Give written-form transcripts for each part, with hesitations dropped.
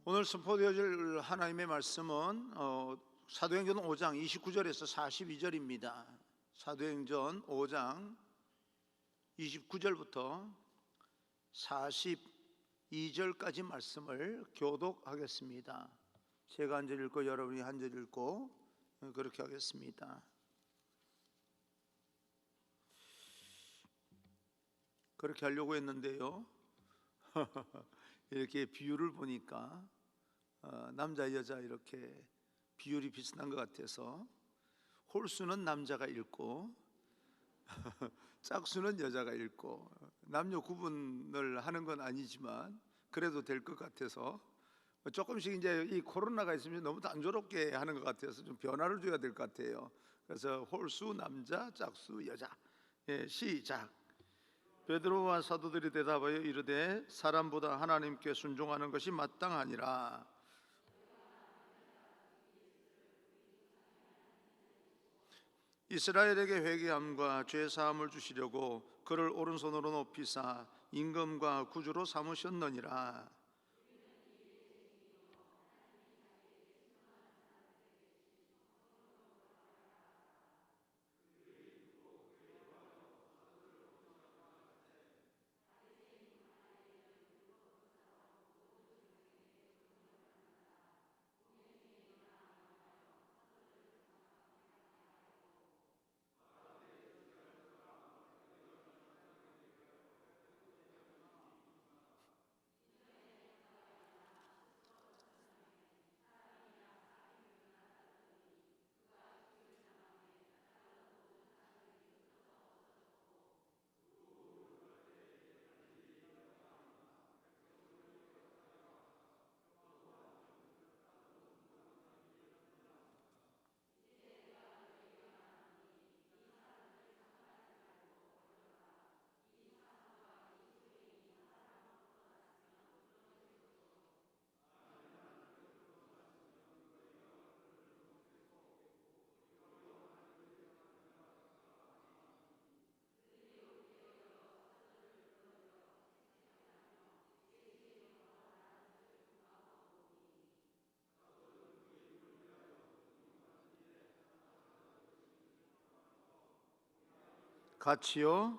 오늘 선포되어질 하나님의 말씀은 사도행전 5장 29절에서 42절입니다. 사도행전 5장 29절부터 42절까지 말씀을 교독하겠습니다. 제가 한 절 읽고 여러분이 한 절 읽고 그렇게 하겠습니다. 그렇게 하려고 했는데요, 이렇게 비율을 보니까 남자 여자 이렇게 비율이 비슷한 것 같아서 홀수는 남자가 읽고 짝수는 여자가 읽고, 남녀 구분을 하는 건 아니지만 그래도 될 것 같아서 조금씩 이제 이 코로나가 있으면 너무 단조롭게 하는 것 같아서 좀 변화를 줘야 될 것 같아요. 그래서 홀수 남자, 짝수 여자. 시작. 베드로와 사도들이 대답하여 이르되 사람보다 하나님께 순종하는 것이 마땅하니라. 이스라엘에게 회개함과 죄 사함을 주시려고 그를 오른손으로 높이사 임금과 구주로 삼으셨느니라. 같이요.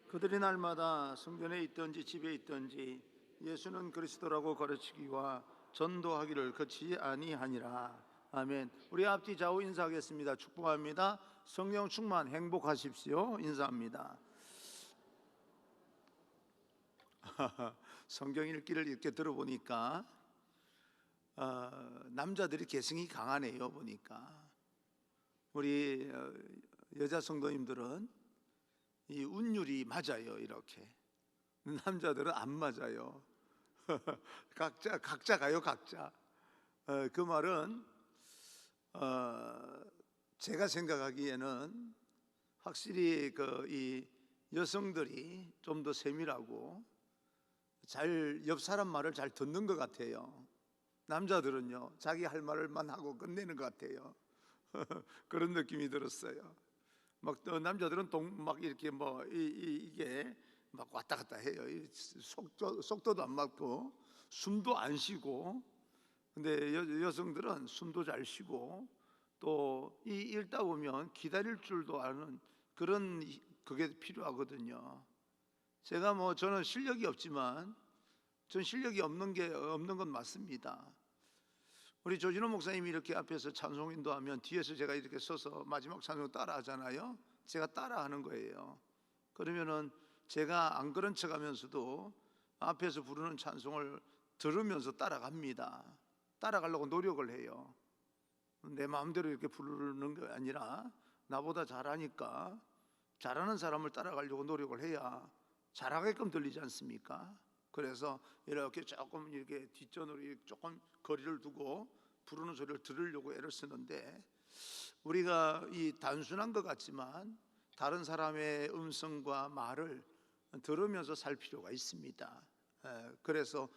그들이 날마다 성전에 있든지 집에 있든지 예수는 그리스도라고 가르치기와 전도하기를 그치지 아니하니라. 아멘. 우리 앞뒤 좌우 인사하겠습니다. 축복합니다. 성령 충만 행복하십시오. 인사합니다. 성경 읽기를 이렇게 들어보니까 남자들이 개성이 강하네요. 보니까 우리 여자 성도님들은 이 운율이 맞아요. 이렇게 남자들은 안 맞아요. 각자 가요. 각자. 그 말은 제가 생각하기에는 확실히 이 여성들이 좀 더 세밀하고 잘 옆 사람 말을 잘 듣는 것 같아요. 남자들은요, 자기 할 말만 하고 끝내는 것 같아요. 그런 느낌이 들었어요. 막 남자들은 막 이렇게 이게 막 왔다 갔다 해요. 속도도 안 맞고 숨도 안 쉬고. 근데 여성들은 숨도 잘 쉬고 또 읽다 보면 기다릴 줄도 아는 그런 그게 필요하거든요. 제가 저는 실력이 없지만 전 실력이 없는 건 맞습니다. 우리 조진호 목사님이 이렇게 앞에서 찬송 인도하면 뒤에서 제가 이렇게 서서 마지막 찬송 따라 하잖아요. 제가 따라 하는 거예요. 그러면은 제가 안 그런 척 하면서도 앞에서 부르는 찬송을 들으면서 따라갑니다. 따라가려고 노력을 해요. 내 마음대로 이렇게 부르는 게 아니라 나보다 잘하니까 잘하는 사람을 따라가려고 노력을 해야 잘하게끔 들리지 않습니까? 그래서 이렇게 조금 이렇게 뒷전으로 조금 거리를 두고 부르는 소리를 들으려고 애를 쓰는데, 우리가 이 단순한 것 같지만 다른 사람의 음성과 말을 들으면서 살 필요가 있습니다. 그래서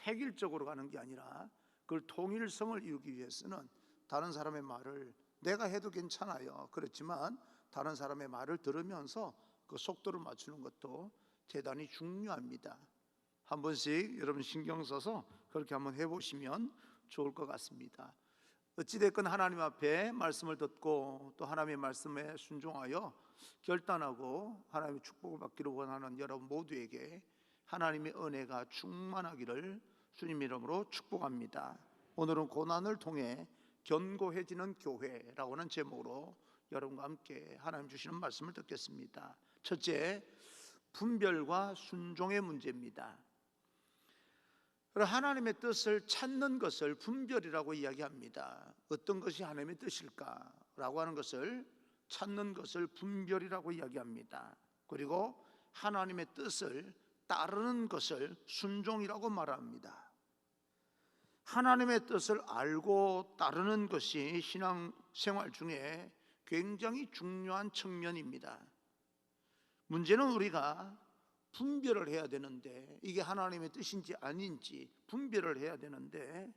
획일적으로 가는 게 아니라 그걸 통일성을 이루기 위해서는 다른 사람의 말을 내가 해도 괜찮아요. 그렇지만 다른 사람의 말을 들으면서 그 속도를 맞추는 것도 대단히 중요합니다. 한 번씩 여러분 신경 써서 그렇게 한번 해보시면 좋을 것 같습니다. 어찌됐건 하나님 앞에 말씀을 듣고 또 하나님의 말씀에 순종하여 결단하고 하나님의 축복을 받기를 원하는 여러분 모두에게 하나님의 은혜가 충만하기를 주님 이름으로 축복합니다. 오늘은 고난을 통해 견고해지는 교회라고 하는 제목으로 여러분과 함께 하나님 주시는 말씀을 듣겠습니다. 첫째, 분별과 순종의 문제입니다. 하나님의 뜻을 찾는 것을 분별이라고 이야기합니다. 어떤 것이 하나님의 뜻일까라고 하는 것을 찾는 것을 분별이라고 이야기합니다. 그리고 하나님의 뜻을 따르는 것을 순종이라고 말합니다. 하나님의 뜻을 알고 따르는 것이 신앙생활 중에 굉장히 중요한 측면입니다. 문제는 우리가 분별을 해야 되는데 이게 하나님의 뜻인지 아닌지 분별을 해야 되는데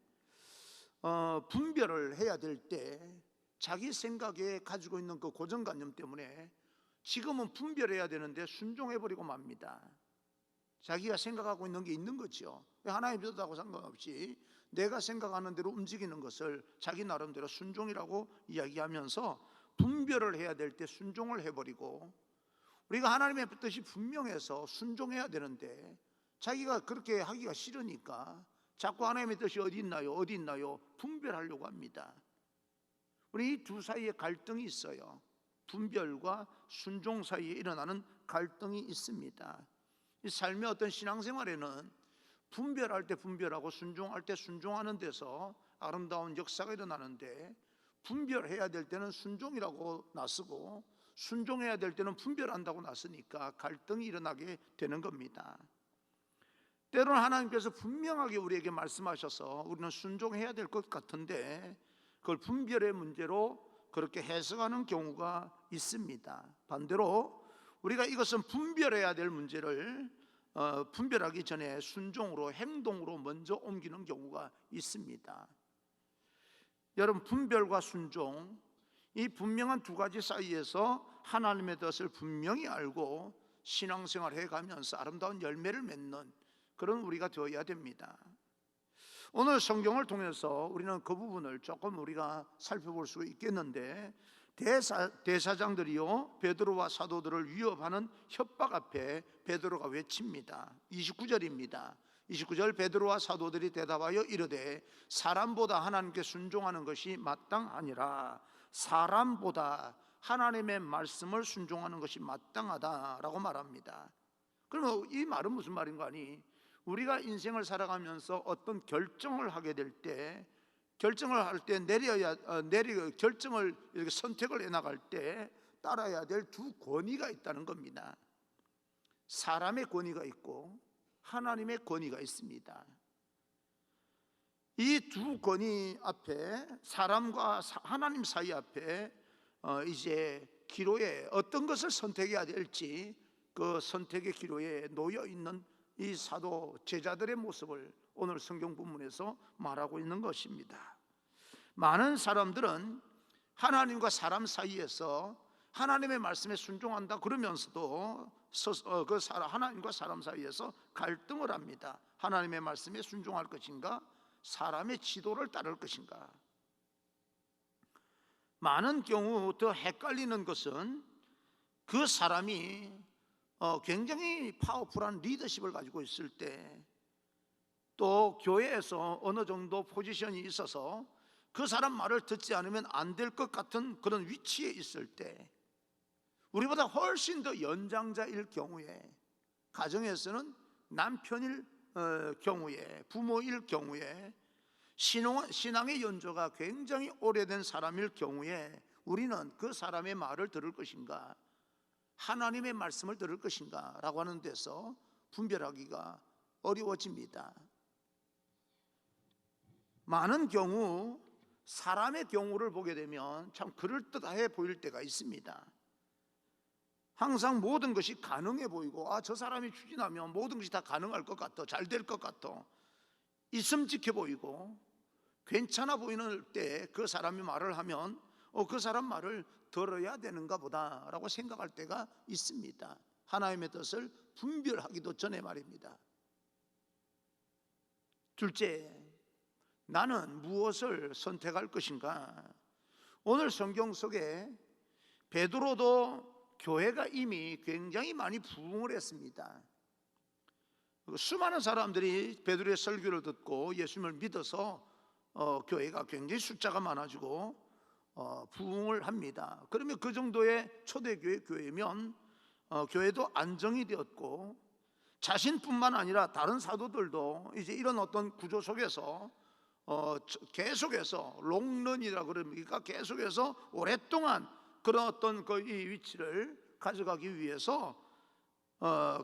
분별을 해야 될 때 자기 생각에 가지고 있는 그 고정관념 때문에 지금은 분별해야 되는데 순종해버리고 맙니다. 자기가 생각하고 있는 게 있는 거죠. 하나님 뜻하고 상관없이 내가 생각하는 대로 움직이는 것을 자기 나름대로 순종이라고 이야기하면서 분별을 해야 될 때 순종을 해버리고, 우리가 하나님의 뜻이 분명해서 순종해야 되는데 자기가 그렇게 하기가 싫으니까 자꾸 하나님의 뜻이 어디 있나요 분별하려고 합니다. 우리 이 두 사이에 갈등이 있어요. 분별과 순종 사이에 일어나는 갈등이 있습니다. 이 삶의 어떤 신앙생활에는 분별할 때 분별하고 순종할 때 순종하는 데서 아름다운 역사가 일어나는데, 분별해야 될 때는 순종이라고 나서고 순종해야 될 때는 분별한다고 나서니까 갈등이 일어나게 되는 겁니다. 때로는 하나님께서 분명하게 우리에게 말씀하셔서 우리는 순종해야 될 것 같은데 그걸 분별의 문제로 그렇게 해석하는 경우가 있습니다. 반대로 우리가 이것은 분별해야 될 문제를 분별하기 전에 순종으로 행동으로 먼저 옮기는 경우가 있습니다. 여러분, 분별과 순종, 이 분명한 두 가지 사이에서 하나님의 뜻을 분명히 알고 신앙생활 해가면서 아름다운 열매를 맺는 그런 우리가 되어야 됩니다. 오늘 성경을 통해서 우리는 그 부분을 조금 우리가 살펴볼 수 있겠는데, 대사장들이요 베드로와 사도들을 위협하는 협박 앞에 베드로가 외칩니다. 29절입니다. 29절, 베드로와 사도들이 대답하여 이르되 사람보다 하나님께 순종하는 것이 마땅하니라. 사람보다 하나님의 말씀을 순종하는 것이 마땅하다라고 말합니다. 그러면 이 말은 무슨 말인가 하니, 우리가 인생을 살아가면서 어떤 결정을 하게 될 때, 결정을 할 때 결정을 이렇게 선택을 해나갈 때 따라야 될 두 권위가 있다는 겁니다. 사람의 권위가 있고 하나님의 권위가 있습니다. 이 두 권위 앞에, 사람과 하나님 사이 앞에 이제 기로에 어떤 것을 선택해야 될지 그 선택의 기로에 놓여 있는 이 사도 제자들의 모습을 오늘 성경 본문에서 말하고 있는 것입니다. 많은 사람들은 하나님과 사람 사이에서 하나님의 말씀에 순종한다 그러면서도 하나님과 사람 사이에서 갈등을 합니다. 하나님의 말씀에 순종할 것인가, 사람의 지도를 따를 것인가. 많은 경우 더 헷갈리는 것은 그 사람이 굉장히 파워풀한 리더십을 가지고 있을 때, 또 교회에서 어느 정도 포지션이 있어서 그 사람 말을 듣지 않으면 안 될 것 같은 그런 위치에 있을 때, 우리보다 훨씬 더 연장자일 경우에, 가정에서는 남편일 경우에, 부모일 경우에, 신앙의 연조가 굉장히 오래된 사람일 경우에 우리는 그 사람의 말을 들을 것인가, 하나님의 말씀을 들을 것인가 라고 하는 데서 분별하기가 어려워집니다. 많은 경우 사람의 경우를 보게 되면 참 그럴듯해 보일 때가 있습니다. 항상 모든 것이 가능해 보이고, 저 사람이 추진하면 모든 것이 다 가능할 것 같아, 잘 될 것 같아, 있음직해 보이고 괜찮아 보이는 때 그 사람이 말을 하면 그 사람 말을 들어야 되는가 보다 라고 생각할 때가 있습니다. 하나님의 뜻을 분별하기도 전에 말입니다. 둘째, 나는 무엇을 선택할 것인가? 오늘 성경 속에 베드로도 교회가 이미 굉장히 많이 부흥을 했습니다. 수많은 사람들이 베드로의 설교를 듣고 예수님을 믿어서 교회가 굉장히 숫자가 많아지고 부흥을 합니다. 그러면 그 정도의 초대교회 교회면 교회도 안정이 되었고, 자신뿐만 아니라 다른 사도들도 이제 이런 어떤 구조 속에서 계속해서 롱런이라고 그럽니까? 계속해서 오랫동안 그런 어떤 이 위치를 가져가기 위해서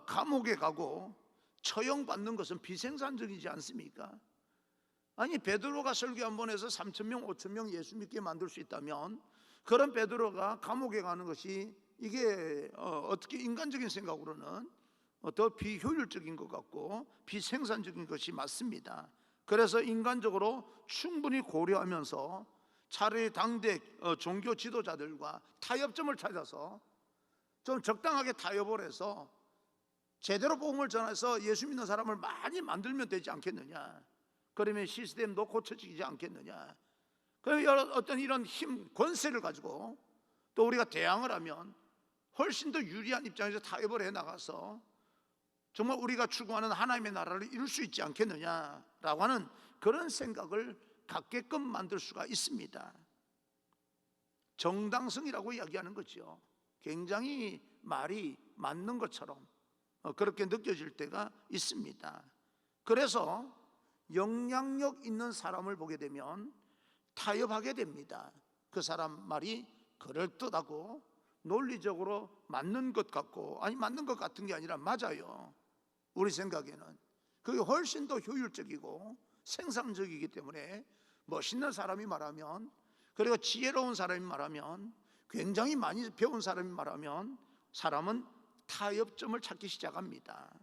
감옥에 가고 처형받는 것은 비생산적이지 않습니까? 아니, 베드로가 설교 한 번 해서 3,000명, 5,000명 예수 믿게 만들 수 있다면, 그런 베드로가 감옥에 가는 것이 이게 어떻게 인간적인 생각으로는 더 비효율적인 것 같고 비생산적인 것이 맞습니다. 그래서 인간적으로 충분히 고려하면서 차라리 당대 종교 지도자들과 타협점을 찾아서 좀 적당하게 타협을 해서 제대로 복음을 전해서 예수 믿는 사람을 많이 만들면 되지 않겠느냐. 그러면 시스템도 고쳐지지 않겠느냐. 그러면 어떤 이런 힘, 권세를 가지고 또 우리가 대항을 하면 훨씬 더 유리한 입장에서 타협을 해나가서 정말 우리가 추구하는 하나님의 나라를 이룰 수 있지 않겠느냐라고 하는 그런 생각을 갖게끔 만들 수가 있습니다. 정당성이라고 이야기하는 거죠. 굉장히 말이 맞는 것처럼 그렇게 느껴질 때가 있습니다. 그래서 영향력 있는 사람을 보게 되면 타협하게 됩니다. 그 사람 말이 그럴듯하고 논리적으로 맞는 것 같고, 아니 맞는 것 같은 게 아니라 맞아요. 우리 생각에는 그게 훨씬 더 효율적이고 생산적이기 때문에 멋있는 사람이 말하면, 그리고 지혜로운 사람이 말하면, 굉장히 많이 배운 사람이 말하면 사람은 타협점을 찾기 시작합니다.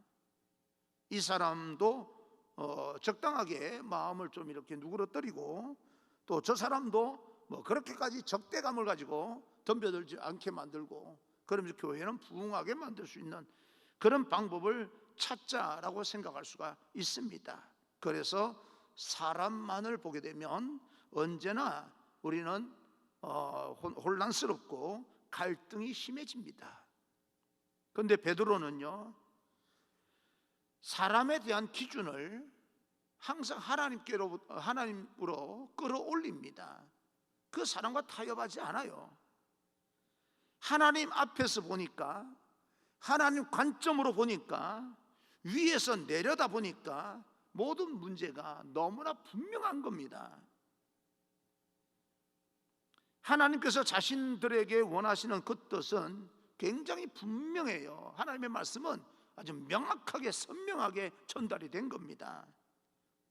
이 사람도 적당하게 마음을 좀 이렇게 누그러뜨리고, 또 저 사람도 뭐 그렇게까지 적대감을 가지고 덤벼들지 않게 만들고, 그러면서 교회는 부흥하게 만들 수 있는 그런 방법을 찾자라고 생각할 수가 있습니다. 그래서 사람만을 보게 되면 언제나 우리는 혼란스럽고 갈등이 심해집니다. 그런데 베드로는요, 사람에 대한 기준을 항상 하나님으로 끌어올립니다. 그 사람과 타협하지 않아요. 하나님 앞에서 보니까, 하나님 관점으로 보니까, 위에서 내려다 보니까 모든 문제가 너무나 분명한 겁니다. 하나님께서 자신들에게 원하시는 그 뜻은 굉장히 분명해요. 하나님의 말씀은 아주 명확하게 선명하게 전달이 된 겁니다.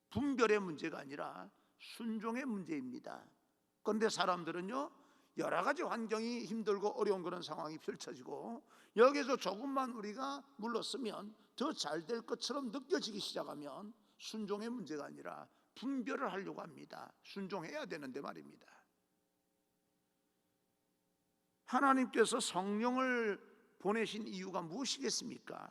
분별의 문제가 아니라 순종의 문제입니다. 그런데 사람들은요, 여러 가지 환경이 힘들고 어려운 그런 상황이 펼쳐지고, 여기서 조금만 우리가 물러서면 더 잘 될 것처럼 느껴지기 시작하면 순종의 문제가 아니라 분별을 하려고 합니다. 순종해야 되는데 말입니다. 하나님께서 성령을 보내신 이유가 무엇이겠습니까?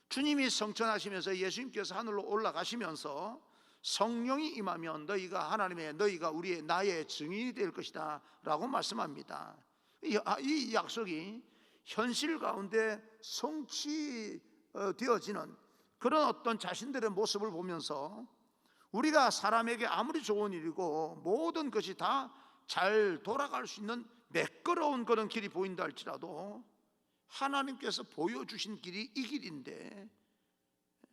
주님이 성천하시면서 예수님께서 하늘로 올라가시면서 성령이 임하면 너희가 우리의 나의 증인이 될 것이다 라고 말씀합니다. 이 약속이 현실 가운데 성취되어지는 그런 어떤 자신들의 모습을 보면서, 우리가 사람에게 아무리 좋은 일이고 모든 것이 다 잘 돌아갈 수 있는 매끄러운 그런 길이 보인다 할지라도 하나님께서 보여주신 길이 이 길인데,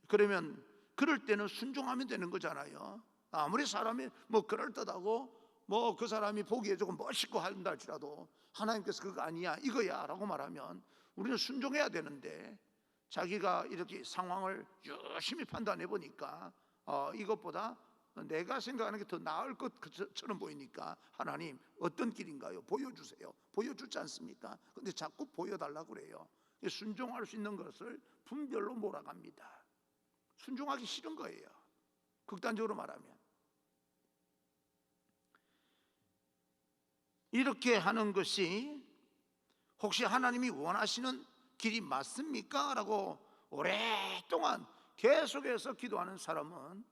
그러면 그럴 때는 순종하면 되는 거잖아요. 아무리 사람이 뭐 그럴듯하고 뭐 그 사람이 보기에 조금 멋있고 한다 할지라도 하나님께서 그거 아니야 이거야 라고 말하면 우리는 순종해야 되는데, 자기가 이렇게 상황을 열심히 판단해 보니까 이것보다 내가 생각하는 게 더 나을 것처럼 보이니까 하나님 어떤 길인가요? 보여주세요. 보여주지 않습니까? 근데 자꾸 보여달라고 그래요. 순종할 수 있는 것을 분별로 몰아갑니다. 순종하기 싫은 거예요, 극단적으로 말하면. 이렇게 하는 것이 혹시 하나님이 원하시는 길이 맞습니까? 라고 오랫동안 계속해서 기도하는 사람은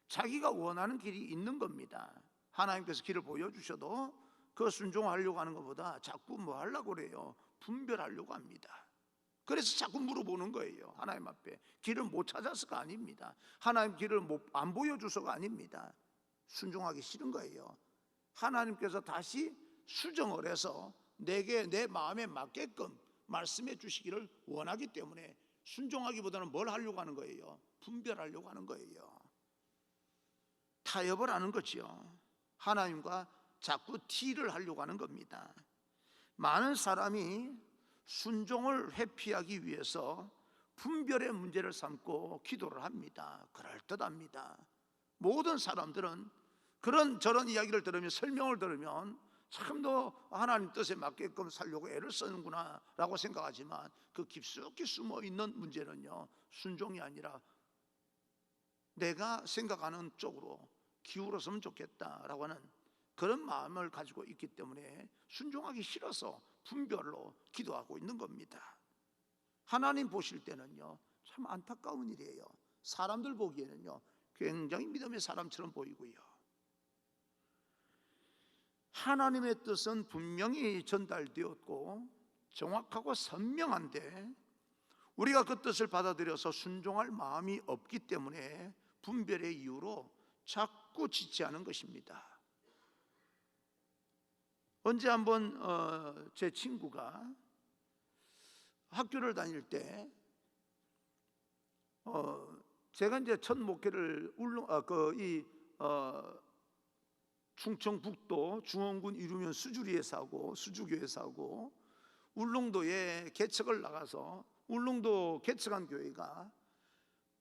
자기가 원하는 길이 있는 겁니다. 하나님께서 길을 보여주셔도 그 순종하려고 하는 것보다 자꾸 뭐 하려고 그래요? 분별하려고 합니다. 그래서 자꾸 물어보는 거예요. 하나님 앞에 길을 못 찾아서가 아닙니다. 하나님 길을 안 보여줘서가 아닙니다. 순종하기 싫은 거예요. 하나님께서 다시 수정을 해서 내게 내 마음에 맞게끔 말씀해 주시기를 원하기 때문에 순종하기보다는 뭘 하려고 하는 거예요? 분별하려고 하는 거예요. 타협을 하는 거죠. 하나님과 자꾸 딜을 하려고 하는 겁니다. 많은 사람이 순종을 회피하기 위해서 분별의 문제를 삼고 기도를 합니다. 그럴듯합니다. 모든 사람들은 그런 저런 이야기를 들으면, 설명을 들으면 참 더 하나님 뜻에 맞게끔 살려고 애를 쓰는구나 라고 생각하지만 그 깊숙이 숨어 있는 문제는요, 순종이 아니라 내가 생각하는 쪽으로 기울었으면 좋겠다라고 하는 그런 마음을 가지고 있기 때문에 순종하기 싫어서 분별로 기도하고 있는 겁니다. 하나님 보실 때는요, 참 안타까운 일이에요. 사람들 보기에는요, 굉장히 믿음의 사람처럼 보이고요. 하나님의 뜻은 분명히 전달되었고 정확하고 선명한데 우리가 그 뜻을 받아들여서 순종할 마음이 없기 때문에 분별의 이유로 자꾸 지체하는 것입니다. 언제 한번 제 친구가 학교를 다닐 때 제가 이제 첫 목회를 충청북도 중원군 이루면 수주리에서 하고 수주교에서 하고 울릉도에 개척을 나가서 울릉도 개척한 교회가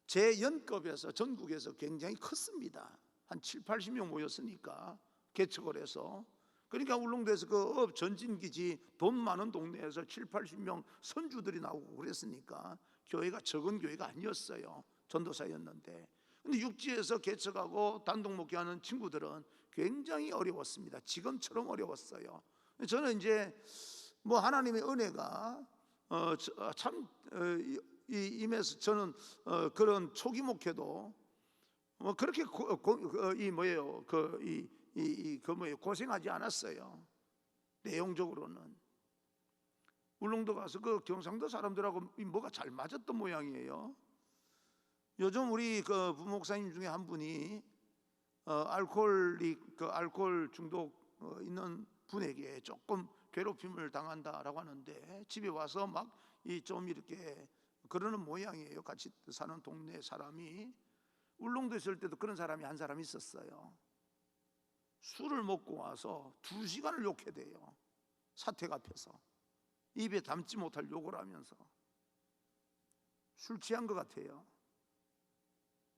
제 연급에서 전국에서 굉장히 컸습니다. 한 7, 80명 모였으니까 개척을 해서, 그러니까 울릉도에서 그 전진기지 돈 많은 동네에서 7, 80명 선주들이 나오고 그랬으니까 교회가 적은 교회가 아니었어요. 전도사였는데. 근데 육지에서 개척하고 단독 목회하는 친구들은 굉장히 어려웠습니다. 지금처럼 어려웠어요. 저는 이제 뭐 하나님의 은혜가 참 임해서 저는 그런 초기 목회도 뭐 그렇게 고생하지 않았어요. 내용적으로는 울릉도 가서 그 경상도 사람들하고 뭐가 잘 맞았던 모양이에요. 요즘 우리 그 부목사님 중에 한 분이 알코올 중독 있는 분에게 조금 괴롭힘을 당한다라고 하는데 집에 와서 막 좀 이렇게 그러는 모양이에요. 같이 사는 동네 사람이. 울릉도 있을 때도 그런 사람이 한 사람 있었어요. 술을 먹고 와서 2시간을 욕해대요. 사택 앞에서 입에 담지 못할 욕을 하면서. 술 취한 것 같아요.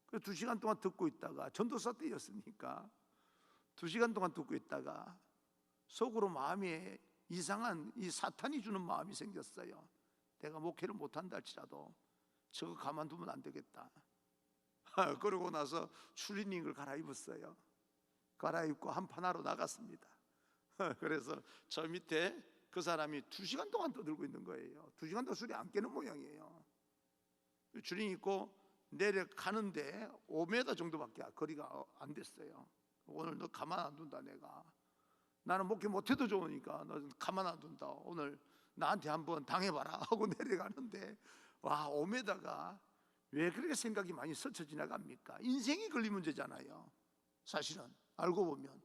그래서 2시간 동안 듣고 있다가, 전도사 때였으니까 2시간 동안 듣고 있다가 속으로 마음에 이상한 이 사탄이 주는 마음이 생겼어요. 내가 목회를 못한다 할지라도 저거 가만두면 안 되겠다. 그러고 나서 추리닝을 갈아입었어요. 갈아입고 한판하러 나갔습니다. 그래서 저 밑에 그 사람이 2시간 동안 떠들고 있는 거예요. 2시간 동안 술이 안 깨는 모양이에요. 추리닝 입고 내려가는데 5m 정도밖에 거리가 안 됐어요. 오늘 너 가만 안 둔다. 내가 나는 목회 못해도 좋으니까 너 가만 안 둔다. 오늘 나한테 한번 당해봐라 하고 내려가는데, 와, 5m가 왜 그렇게 생각이 많이 스쳐 지나갑니까? 인생이 걸린 문제잖아요. 사실은 알고 보면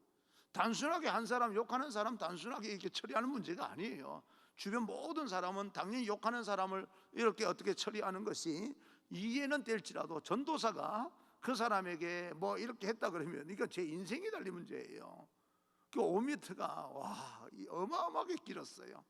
단순하게 한 사람 욕하는 사람 단순하게 이렇게 처리하는 문제가 아니에요. 주변 모든 사람은 당연히 욕하는 사람을 이렇게 어떻게 처리하는 것이 이해는 될지라도 전도사가 그 사람에게 뭐 이렇게 했다 그러면 이거 제 인생이 달린 문제예요. 그 5m가 와, 어마어마하게 길었어요.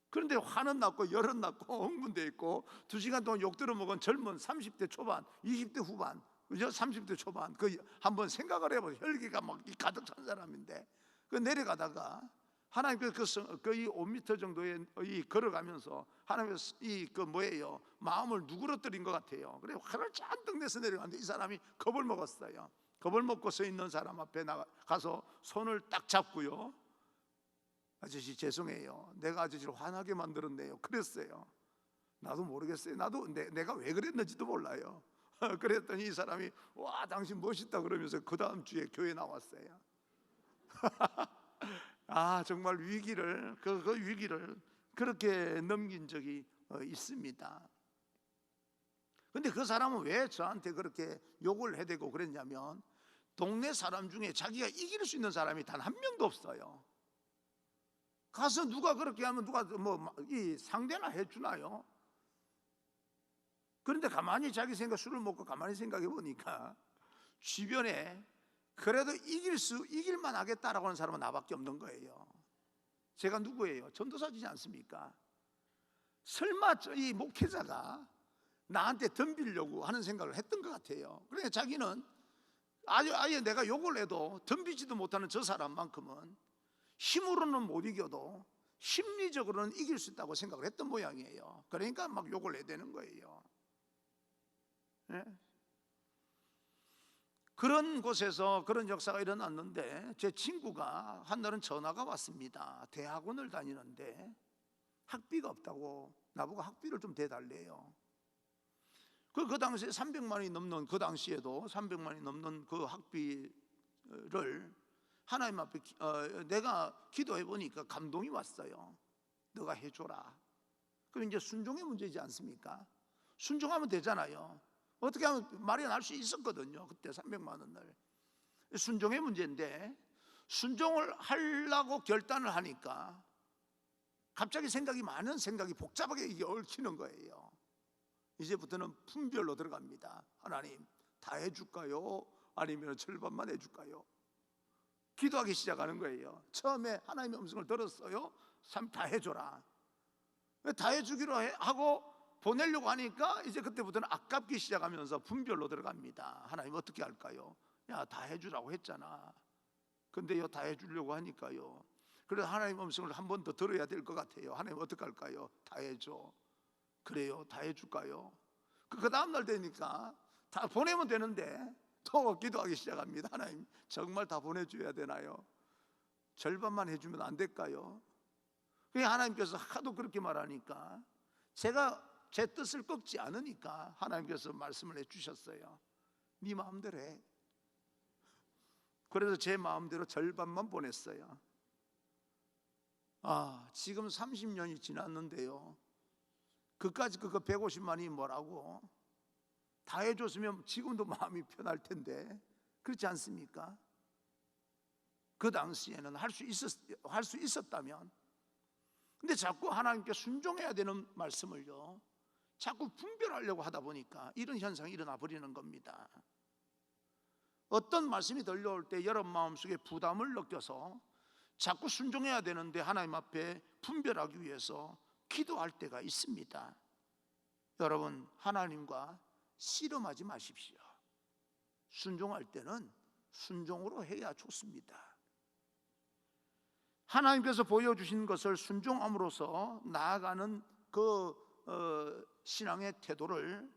그런데 화는 났고 열은 났고 흥분돼 있고 2시간 동안 욕 들어먹은 젊은 30대 초반, 20대 후반, 30대 초반, 그 한번 생각을 해보세요. 혈기가 막 가득 찬 사람인데 그 내려가다가 하나님께서 이 5m 정도에 걸어가면서 하나님께서 마음을 누그러뜨린 것 같아요. 그래 화를 잔뜩 내서 내려갔는데 이 사람이 겁을 먹었어요. 겁을 먹고 서 있는 사람 앞에 가서 손을 딱 잡고요. 아저씨 죄송해요. 내가 아저씨를 화나게 만들었네요. 그랬어요. 나도 모르겠어요. 나도 내가 왜 그랬는지도 몰라요. 그랬더니 이 사람이 와 당신 멋있다 그러면서 그 다음 주에 교회 나왔어요. 아 정말 위기를 그 위기를 그렇게 넘긴 적이 있습니다. 근데 그 사람은 왜 저한테 그렇게 욕을 해대고 그랬냐면 동네 사람 중에 자기가 이길 수 있는 사람이 단 한 명도 없어요. 가서 누가 그렇게 하면 누가 뭐 이 상대나 해주나요? 그런데 가만히 자기 생각 술을 먹고 가만히 생각해 보니까 주변에 그래도 이길만 하겠다라고 하는 사람은 나밖에 없는 거예요. 제가 누구예요? 전도사지지 않습니까? 설마 이 목회자가 나한테 덤비려고 하는 생각을 했던 것 같아요. 그러니까 자기는 아예 내가 욕을 해도 덤비지도 못하는 저 사람만큼은 힘으로는 못 이겨도 심리적으로는 이길 수 있다고 생각을 했던 모양이에요. 그러니까 막 욕을 해대는 거예요. 네? 그런 곳에서 그런 역사가 일어났는데 제 친구가 한날은 전화가 왔습니다. 대학원을 다니는데 학비가 없다고 나보고 학비를 좀 대달래요. 그 당시에 300만 원이 넘는 그 당시에도 300만 원이 넘는 그 학비를 하나님 앞에 내가 기도해 보니까 감동이 왔어요. 너가 해줘라. 그럼 이제 순종의 문제이지 않습니까? 순종하면 되잖아요. 어떻게 하면 마련할 수 있었거든요. 그때 300만 원을. 순종의 문제인데 순종을 하려고 결단을 하니까 갑자기 많은 생각이 복잡하게 이게 얽히는 거예요. 이제부터는 분별로 들어갑니다. 하나님 다 해줄까요? 아니면 절반만 해줄까요? 기도하기 시작하는 거예요. 처음에 하나님의 음성을 들었어요. 다 해줘라. 다 해주기로 하고 보내려고 하니까 이제 그때부터는 아깝기 시작하면서 분별로 들어갑니다. 하나님 어떻게 할까요? 야, 다 해주라고 했잖아. 근데요, 다 해주려고 하니까요. 그래서 하나님 음성을 한 번 더 들어야 될 것 같아요. 하나님 어떻게 할까요? 다 해줘. 그래요, 다 해줄까요? 그 다음 날 되니까 다 보내면 되는데 또 기도하기 시작합니다. 하나님 정말 다 보내줘야 되나요? 절반만 해주면 안 될까요? 하나님께서 하도 그렇게 말하니까 제가 제 뜻을 꺾지 않으니까 하나님께서 말씀을 해주셨어요. 네 마음대로 해. 그래서 제 마음대로 절반만 보냈어요. 지금 30년이 지났는데요, 그까지 그거 150만이 뭐라고 다 해줬으면 지금도 마음이 편할 텐데 그렇지 않습니까? 그 당시에는 할 수 있었다면. 근데 자꾸 하나님께 순종해야 되는 말씀을요 자꾸 분별하려고 하다 보니까 이런 현상이 일어나 버리는 겁니다. 어떤 말씀이 들려올 때 여러분 마음속에 부담을 느껴서 자꾸 순종해야 되는데 하나님 앞에 분별하기 위해서 기도할 때가 있습니다. 여러분 하나님과 씨름하지 마십시오. 순종할 때는 순종으로 해야 좋습니다. 하나님께서 보여주신 것을 순종함으로써 나아가는 그 신앙의 태도를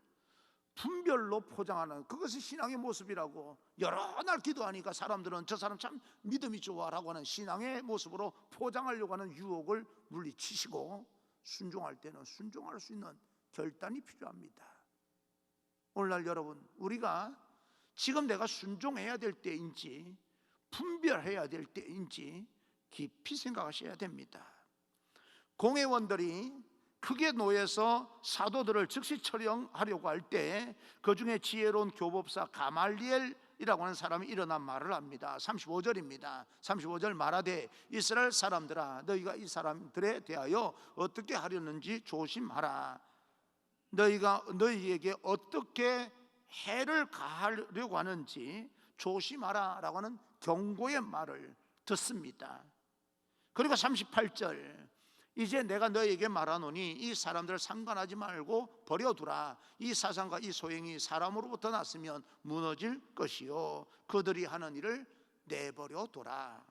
분별로 포장하는, 그것이 신앙의 모습이라고. 여러 날 기도하니까 사람들은 저 사람 참 믿음이 좋아라고 하는 신앙의 모습으로 포장하려고 하는 유혹을 물리치시고 순종할 때는 순종할 수 있는 결단이 필요합니다. 오늘날 여러분, 우리가 지금 내가 순종해야 될 때인지 분별해야 될 때인지 깊이 생각하셔야 됩니다. 공회원들이 크게 놓여서 사도들을 즉시 처형하려고 할 때 그 중에 지혜로운 교법사 가말리엘이라고 하는 사람이 일어난 말을 합니다. 35절입니다. 35절 말하되 이스라엘 사람들아 너희가 이 사람들에 대하여 어떻게 하려는지 조심하라. 너희가 너희에게 어떻게 해를 가하려고 하는지 조심하라 라고 하는 경고의 말을 듣습니다. 그리고 38절 이제 내가 너희에게 말하노니 이 사람들을 상관하지 말고 버려두라. 이 사상과 이 소행이 사람으로부터 났으면 무너질 것이요 그들이 하는 일을 내버려둬라.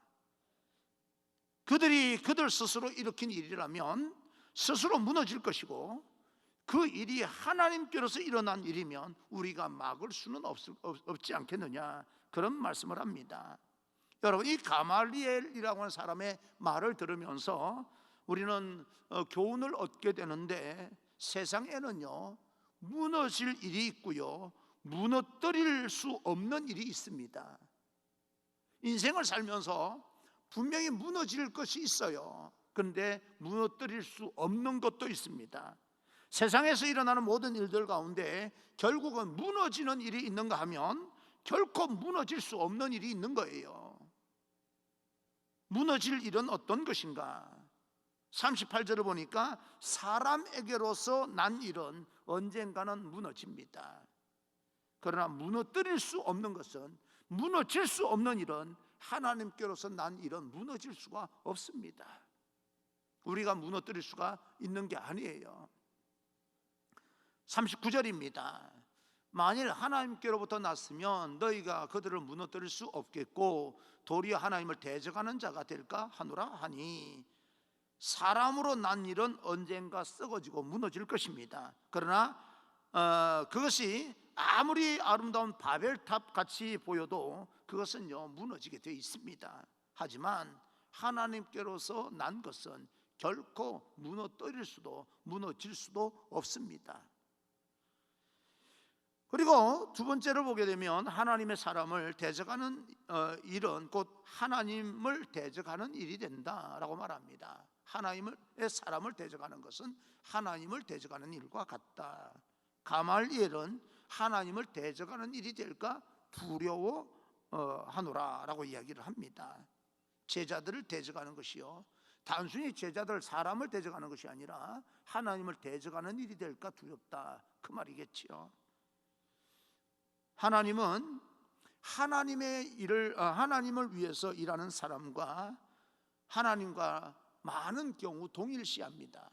그들이 그들 스스로 일으킨 일이라면 스스로 무너질 것이고 그 일이 하나님께로서 일어난 일이면 우리가 막을 수는 없지 않겠느냐, 그런 말씀을 합니다. 여러분, 이 가말리엘이라고 하는 사람의 말을 들으면서 우리는 교훈을 얻게 되는데 세상에는요 무너질 일이 있고요 무너뜨릴 수 없는 일이 있습니다. 인생을 살면서 분명히 무너질 것이 있어요. 그런데 무너뜨릴 수 없는 것도 있습니다. 세상에서 일어나는 모든 일들 가운데 결국은 무너지는 일이 있는가 하면 결코 무너질 수 없는 일이 있는 거예요. 무너질 일은 어떤 것인가? 38절을 보니까 사람에게로서 난 일은 언젠가는 무너집니다. 그러나 무너뜨릴 수 없는 것은, 무너질 수 없는 일은 하나님께로서 난 일은 무너질 수가 없습니다. 우리가 무너뜨릴 수가 있는 게 아니에요. 39절입니다. 만일 하나님께로부터 났으면 너희가 그들을 무너뜨릴 수 없겠고 도리어 하나님을 대적하는 자가 될까 하노라 하니, 사람으로 난 일은 언젠가 썩어지고 무너질 것입니다. 그러나 그것이 아무리 아름다운 바벨탑 같이 보여도 그것은요 무너지게 되어 있습니다. 하지만 하나님께로서 난 것은 결코 무너뜨릴 수도 무너질 수도 없습니다. 그리고 두 번째로 보게 되면 하나님의 사람을 대적하는 일은 곧 하나님을 대적하는 일이 된다라고 말합니다. 하나님의 사람을 대적하는 것은 하나님을 대적하는 일과 같다. 가말리엘은 하나님을 대적하는 일이 될까 두려워하노라라고 이야기를 합니다. 제자들을 대적하는 것이요, 단순히 제자들 사람을 대적하는 것이 아니라 하나님을 대적하는 일이 될까 두렵다, 그 말이겠지요. 하나님은 하나님을 위해서 일하는 사람과 하나님과 많은 경우 동일시합니다.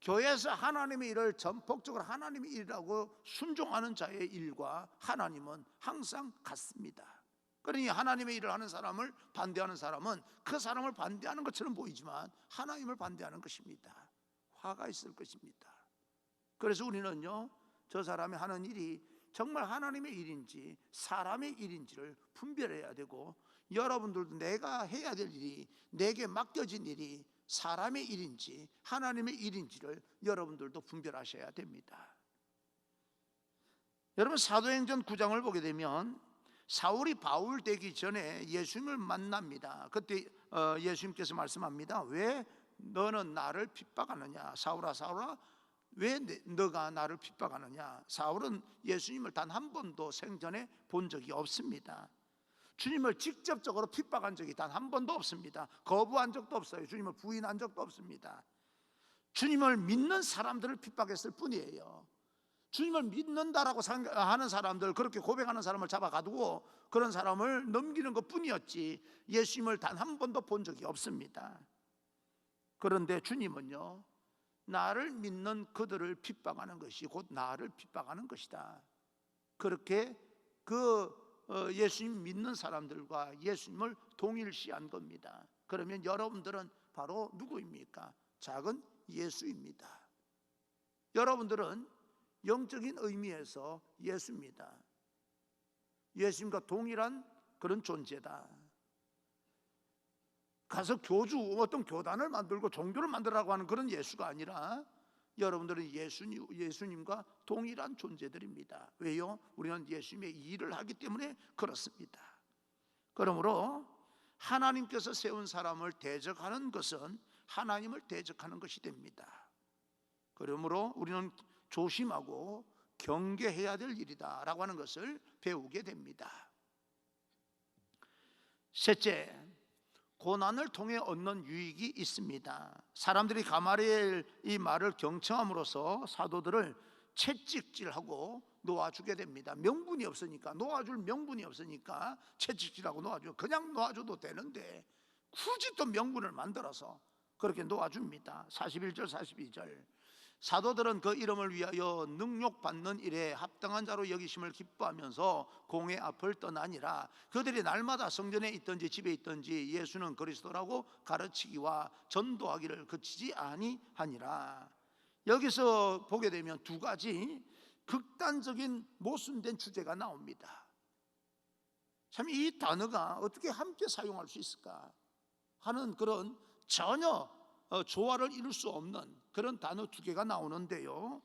교회에서 하나님의 일을 전폭적으로 하나님의 일이라고 순종하는 자의 일과 하나님은 항상 같습니다. 그러니 하나님의 일을 하는 사람을 반대하는 사람은 그 사람을 반대하는 것처럼 보이지만 하나님을 반대하는 것입니다. 화가 있을 것입니다. 그래서 우리는요, 저 사람이 하는 일이 정말 하나님의 일인지 사람의 일인지를 분별해야 되고, 여러분들도 내가 해야 될 일이, 내게 맡겨진 일이 사람의 일인지 하나님의 일인지를 여러분들도 분별하셔야 됩니다. 여러분, 사도행전 9장을 보게 되면 사울이 바울 되기 전에 예수님을 만납니다. 그때 예수님께서 말씀합니다. 왜 너는 나를 핍박하느냐? 사울아 사울아, 왜 너가 나를 핍박하느냐? 사울은 예수님을 단 한 번도 생전에 본 적이 없습니다. 주님을 직접적으로 핍박한 적이 단 한 번도 없습니다. 거부한 적도 없어요. 주님을 부인한 적도 없습니다. 주님을 믿는 사람들을 핍박했을 뿐이에요. 주님을 믿는다라고 하는 사람들, 그렇게 고백하는 사람을 잡아가두고 그런 사람을 넘기는 것 뿐이었지 예수님을 단 한 번도 본 적이 없습니다. 그런데 주님은요, 나를 믿는 그들을 핍박하는 것이 곧 나를 핍박하는 것이다. 그렇게 예수님 믿는 사람들과 예수님을 동일시한 겁니다. 그러면 여러분들은 바로 누구입니까? 작은 예수입니다. 여러분들은 영적인 의미에서 예수입니다. 예수님과 동일한 그런 존재다. 가서 어떤 교단을 만들고 종교를 만들라고 하는 그런 예수가 아니라 여러분들은 예수님과 동일한 존재들입니다. 왜요? 우리는 예수님의 일을 하기 때문에 그렇습니다. 그러므로 하나님께서 세운 사람을 대적하는 것은 하나님을 대적하는 것이 됩니다. 그러므로 우리는 조심하고 경계해야 될 일이다라고 하는 것을 배우게 됩니다. 셋째, 고난을 통해 얻는 유익이 있습니다. 사람들이 가말리엘 이 말을 경청함으로써 사도들을 채찍질하고 놓아주게 됩니다. 명분이 없으니까, 놓아줄 명분이 없으니까 채찍질하고 놓아줘. 그냥 놓아줘도 되는데 굳이 또 명분을 만들어서 그렇게 놓아줍니다. 41절 42절, 사도들은 그 이름을 위하여 능욕받는 일에 합당한 자로 여기심을 기뻐하면서 공회 앞을 떠나니라. 그들이 날마다 성전에 있든지 집에 있든지 예수는 그리스도라고 가르치기와 전도하기를 그치지 아니하니라. 여기서 보게 되면 두 가지 극단적인 모순된 주제가 나옵니다. 참 이 단어가 어떻게 함께 사용할 수 있을까 하는 그런 전혀 조화를 이룰 수 없는 그런 단어 두 개가 나오는데요,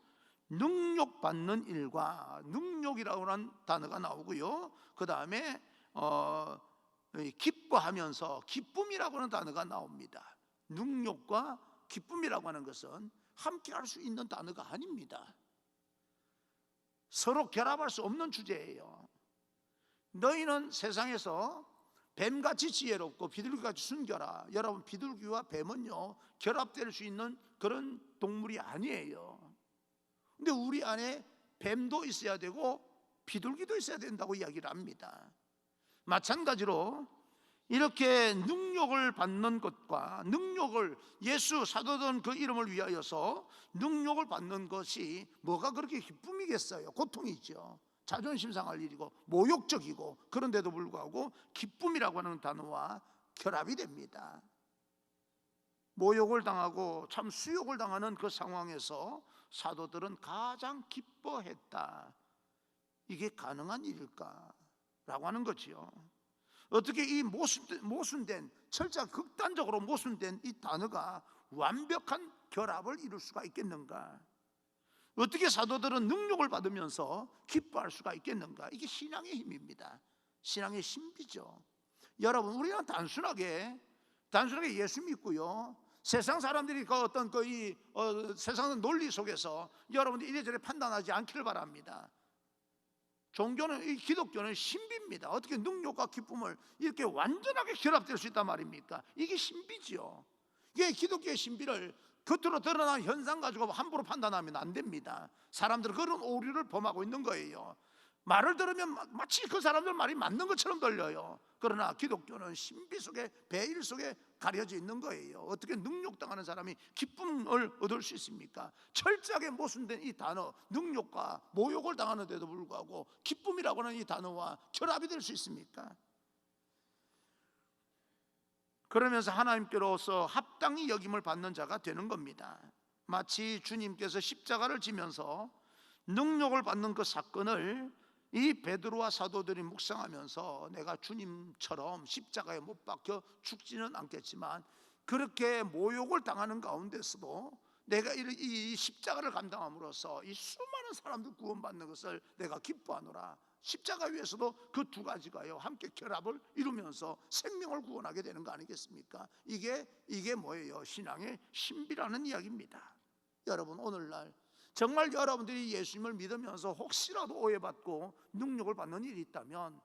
능욕받는 일과, 능욕이라고 하는 단어가 나오고요. 그 다음에 기뻐하면서, 기쁨이라고 하는 단어가 나옵니다. 능욕과 기쁨이라고 하는 것은 함께 할 수 있는 단어가 아닙니다. 서로 결합할 수 없는 주제예요. 너희는 세상에서 뱀같이 지혜롭고 비둘기같이 순결하. 여러분, 비둘기와 뱀은요 결합될 수 있는 그런 동물이 아니에요. 근데 우리 안에 뱀도 있어야 되고 비둘기도 있어야 된다고 이야기를 합니다. 마찬가지로 이렇게 능욕을 받는 것과, 능욕을, 예수 사도된 그 이름을 위하여서 능욕을 받는 것이 뭐가 그렇게 기쁨이겠어요? 고통이죠. 자존심 상할 일이고 모욕적이고, 그런데도 불구하고 기쁨이라고 하는 단어와 결합이 됩니다. 모욕을 당하고 참 수욕을 당하는 그 상황에서 사도들은 가장 기뻐했다. 이게 가능한 일일까? 라고 하는 거지요. 어떻게 이 모순된, 철저히 극단적으로 모순된 이 단어가 완벽한 결합을 이룰 수가 있겠는가? 어떻게 사도들은 능력을 받으면서 기뻐할 수가 있겠는가? 이게 신앙의 힘입니다. 신앙의 신비죠. 여러분, 우리는 단순하게 예수 믿고요, 세상 사람들이 그 어떤 세상 논리 속에서 여러분들이 이래저래 판단하지 않기를 바랍니다. 종교는, 이 기독교는 신비입니다. 어떻게 능력과 기쁨을 이렇게 완전하게 결합될 수 있단 말입니까? 이게 신비지요. 이게 기독교의 신비를 겉으로 드러난 현상 가지고 함부로 판단하면 안 됩니다. 사람들은 그런 오류를 범하고 있는 거예요. 말을 들으면 마치 그 사람들 말이 맞는 것처럼 들려요. 그러나 기독교는 신비 속에, 베일 속에 가려져 있는 거예요. 어떻게 능욕당하는 사람이 기쁨을 얻을 수 있습니까? 철저하게 모순된 이 단어, 능욕과 모욕을 당하는데도 불구하고 기쁨이라고 하는 이 단어와 결합이 될 수 있습니까? 그러면서 하나님께로서 합당히 여김을 받는 자가 되는 겁니다. 마치 주님께서 십자가를 지면서 능욕을 받는 그 사건을 이 베드로와 사도들이 묵상하면서, 내가 주님처럼 십자가에 못 박혀 죽지는 않겠지만 그렇게 모욕을 당하는 가운데서도 내가 이 십자가를 감당함으로써 이 수많은 사람들 구원받는 것을 내가 기뻐하노라. 십자가 위에서도 그 두 가지가요 함께 결합을 이루면서 생명을 구원하게 되는 거 아니겠습니까? 이게 뭐예요? 신앙의 신비라는 이야기입니다. 여러분, 오늘날 정말 여러분들이 예수님을 믿으면서 혹시라도 오해받고 능력을 받는 일이 있다면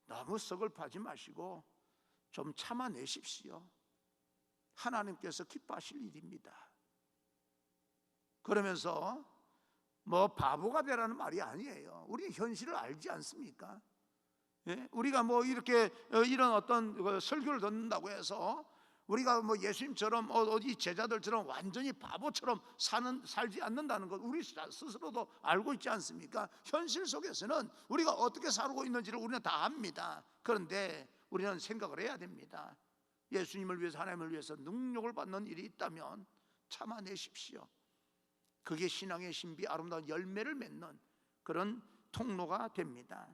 너무 서글퍼하지 마시고 좀 참아내십시오. 하나님께서 기뻐하실 일입니다. 그러면서 뭐 바보가 되라는 말이 아니에요. 우리 현실을 알지 않습니까? 예? 우리가 뭐 이렇게 이런 어떤 설교를 듣는다고 해서 우리가 뭐 예수님처럼 어디 제자들처럼 완전히 바보처럼 살지 않는다는 것 우리 스스로도 알고 있지 않습니까? 현실 속에서는 우리가 어떻게 살고 있는지를 우리는 다 압니다. 그런데 우리는 생각을 해야 됩니다. 예수님을 위해서, 하나님을 위해서 능력을 받는 일이 있다면 참아내십시오. 그게 신앙의 신비, 아름다운 열매를 맺는 그런 통로가 됩니다.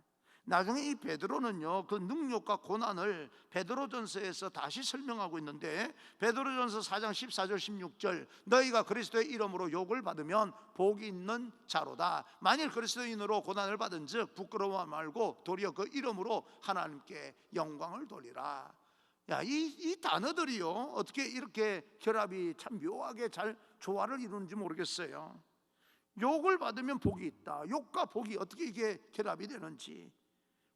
나중에 이 베드로는요 그 능력과 고난을 베드로전서에서 다시 설명하고 있는데, 베드로전서 4장 14절 16절 너희가 그리스도의 이름으로 욕을 받으면 복이 있는 자로다. 만일 그리스도인으로 고난을 받은 즉 부끄러워 말고 도리어 그 이름으로 하나님께 영광을 돌리라. 야, 이 단어들이요 어떻게 이렇게 결합이 참 묘하게 잘 조화를 이루는지 모르겠어요. 욕을 받으면 복이 있다. 욕과 복이 어떻게 이게 결합이 되는지.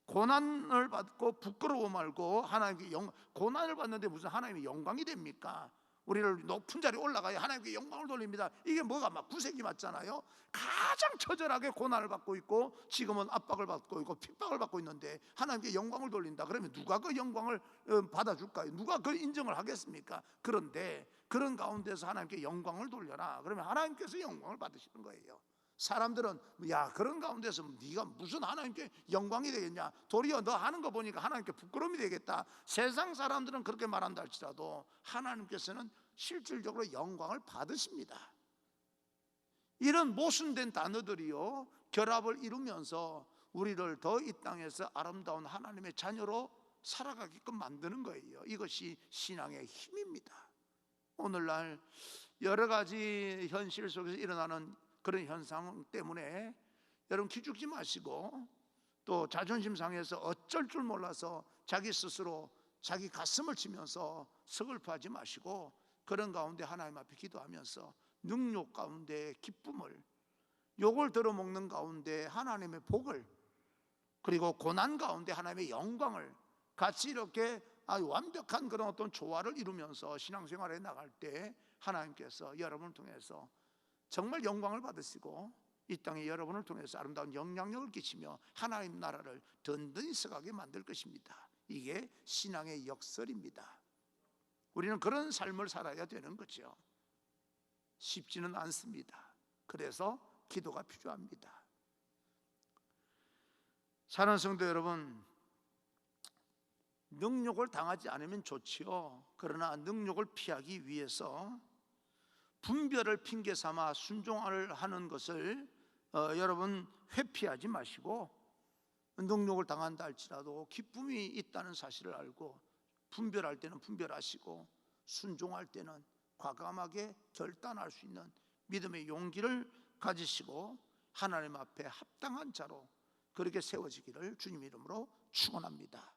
고난을 받고 부끄러워 말고 하나님께 고난을 받는데 무슨 하나님의 영광이 됩니까? 우리를 높은 자리에 올라가야 하나님께 영광을 돌립니다. 이게 뭐가 막 구색이 맞잖아요. 가장 처절하게 고난을 받고 있고 지금은 압박을 받고 있고 핍박을 받고 있는데 하나님께 영광을 돌린다. 그러면 누가 그 영광을 받아줄까요? 누가 그 인정을 하겠습니까? 그런데 그런 가운데서 하나님께 영광을 돌려라. 그러면 하나님께서 영광을 받으시는 거예요. 사람들은 야, 그런 가운데서 네가 무슨 하나님께 영광이 되겠냐, 도리어 너 하는 거 보니까 하나님께 부끄러움이 되겠다. 세상 사람들은 그렇게 말한다 할지라도 하나님께서는 실질적으로 영광을 받으십니다. 이런 모순된 단어들이요 결합을 이루면서 우리를 더 이 땅에서 아름다운 하나님의 자녀로 살아가게끔 만드는 거예요. 이것이 신앙의 힘입니다. 오늘날 여러 가지 현실 속에서 일어나는 그런 현상 때문에 여러분 기죽지 마시고, 또 자존심 상해서 어쩔 줄 몰라서 자기 스스로 자기 가슴을 치면서 서글퍼하지 마시고, 그런 가운데 하나님 앞에 기도하면서 능욕 가운데 기쁨을, 욕을 들어먹는 가운데 하나님의 복을, 그리고 고난 가운데 하나님의 영광을 같이 이렇게 아주 완벽한 그런 어떤 조화를 이루면서 신앙생활에 나갈 때 하나님께서 여러분을 통해서 정말 영광을 받으시고 이 땅에 여러분을 통해서 아름다운 영향력을 끼치며 하나님 나라를 든든히 서가게 만들 것입니다. 이게 신앙의 역설입니다. 우리는 그런 삶을 살아야 되는 거죠. 쉽지는 않습니다. 그래서 기도가 필요합니다. 사랑하는 성도 여러분, 능욕을 당하지 않으면 좋지요. 그러나 능욕을 피하기 위해서 분별을 핑계 삼아 순종을 하는 것을 여러분 회피하지 마시고, 능욕을 당한다 할지라도 기쁨이 있다는 사실을 알고 분별할 때는 분별하시고 순종할 때는 과감하게 결단할 수 있는 믿음의 용기를 가지시고 하나님 앞에 합당한 자로 그렇게 세워지기를 주님 이름으로 축원합니다.